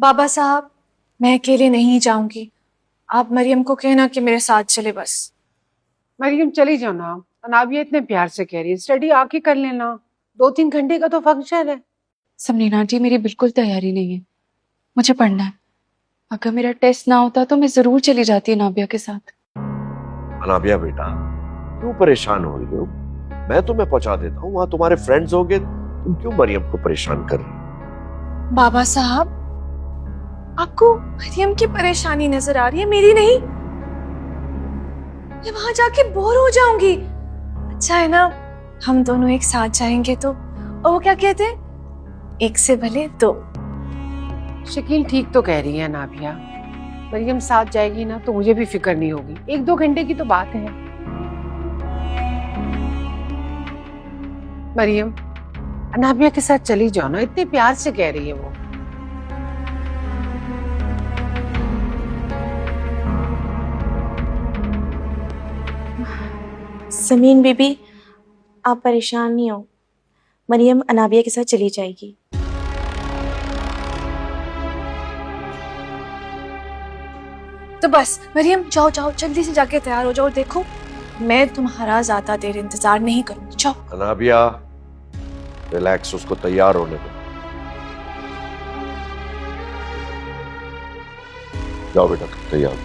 बाबा साहब, मैं अकेले नहीं जाऊंगी। आप मरियम को कहना कि मेरे साथ चले बस। मरियम चली जाओ ना, अनाबिया इतने प्यार से कह रही है, स्टडी आके कर लेना, 2-3 घंटे का तो फंक्शन है। समरीना आंटी, मेरी बिल्कुल तैयारी नहीं है, मुझे पढ़ना है। अगर मेरा टेस्ट ना होता तो मैं जरूर चली जाती नाबिया के साथ। अनाबिया बेटा, क्यों परेशान हो रही हो? मैं तुम्हें पहुंचा देता हूँ, वहां तुम्हारे फ्रेंड्स होंगे। तुम क्यों मरियम को परेशान कर रही हो? बाबा साहब, आपको मरियम की परेशानी नजर आ रही है, मेरी नहीं। मैं वहां जाके बोर हो जाऊंगी। अच्छा है ना, हम दोनों एक साथ जाएंगे तो। और वो क्या कहते हैं, एक से भले दो। शकील ठीक तो कह रही है अनाबिया, मरियम साथ जाएगी ना तो मुझे भी फिक्र नहीं होगी। 1-2 घंटे की तो बात है। मरियम, अनाबिया के साथ चली जाओ ना, इतने प्यार से कह रही है वो। समीन बीबी, आप परेशान नहीं हो, मरियम अनाबिया के साथ चली जाएगी। तो बस मरियम, जाओ जाओ, जल्दी से जाके तैयार हो जाओ। देखो, मैं तुम्हारा ज्यादा देर इंतजार नहीं करूंगी। जाओ। अनाबिया, रिलैक्स, उसको तैयार होने दो। जाओ बेटा, तैयार।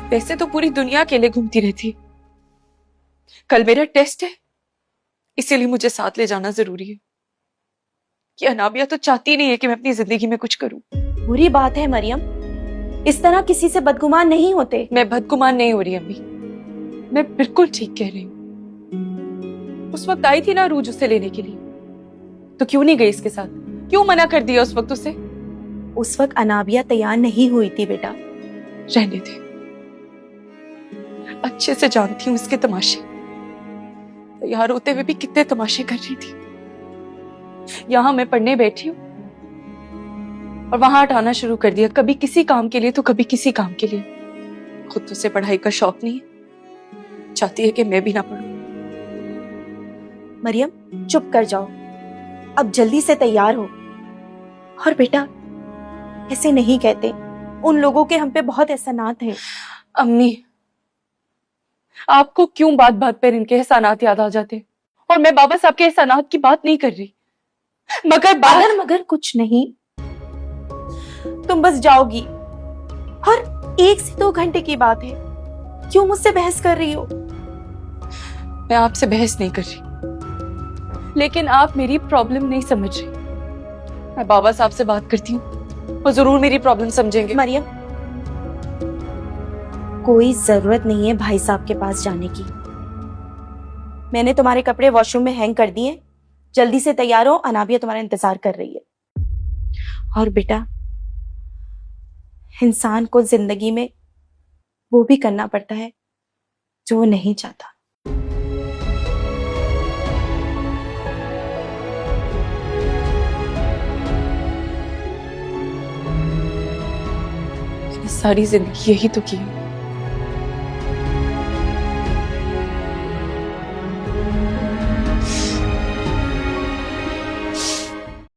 वैसे तो पूरी दुनिया अकेले घूमती रहती, कल मेरा टेस्ट है, इसीलिए मुझे साथ ले जाना जरूरी है। कि अनाबिया तो चाहती नहीं है कि मैं अपनी जिंदगी में कुछ करूं। बुरी बात है मरियम, इस तरह किसी से बदगुमान नहीं होते। मैं बदगुमान नहीं हो रही अम्मी, मैं बिल्कुल ठीक कह रही हूँ। उस वक्त आई थी ना रूज उसे लेने के लिए, तो क्यों नहीं गई इसके साथ? क्यों मना कर दिया उस वक्त उसे? उस वक्त अनाबिया तैयार नहीं हुई थी बेटा। रहने दे, अच्छे से जानती हूँ इसके तमाशे। तैयार होते हुए भी कितने तमाशे कर रही थी। यहां मैं पढ़ने बैठी हूँ और वहां हटाना शुरू कर दिया, कभी किसी काम के लिए तो कभी किसी काम के लिए। खुद तो उसे पढ़ाई का शौक नहीं है, चाहती है कि मैं भी ना पढ़ूं। मरियम चुप कर जाओ, अब जल्दी से तैयार हो। और बेटा, ऐसे नहीं कहते, उन लोगों के हम पे बहुत एहसानात हैं। अम्मी, आपको क्यों बात बात पर इनके एहसानात याद आ जाते? और मैं बाबा साहब के एहसानात की बात नहीं कर रही, मगर कुछ नहीं, तुम बस जाओगी और 1 से 2 घंटे की बात है। क्यों मुझसे बहस कर रही हो? मैं आपसे बहस नहीं कर रही, लेकिन आप मेरी प्रॉब्लम नहीं समझ रही। मैं बाबा साहब से बात करती हूँ, वो जरूर मेरी प्रॉब्लम समझेंगे। मरियम, कोई जरूरत नहीं है भाई साहब के पास जाने की। मैंने तुम्हारे कपड़े वॉशरूम में हैंग कर दिए, जल्दी से तैयार हो, अनाबिया तुम्हारा इंतजार कर रही है। और बेटा, इंसान को जिंदगी में वो भी करना पड़ता है जो वो नहीं चाहता। सारी जिंदगी यही तो की है,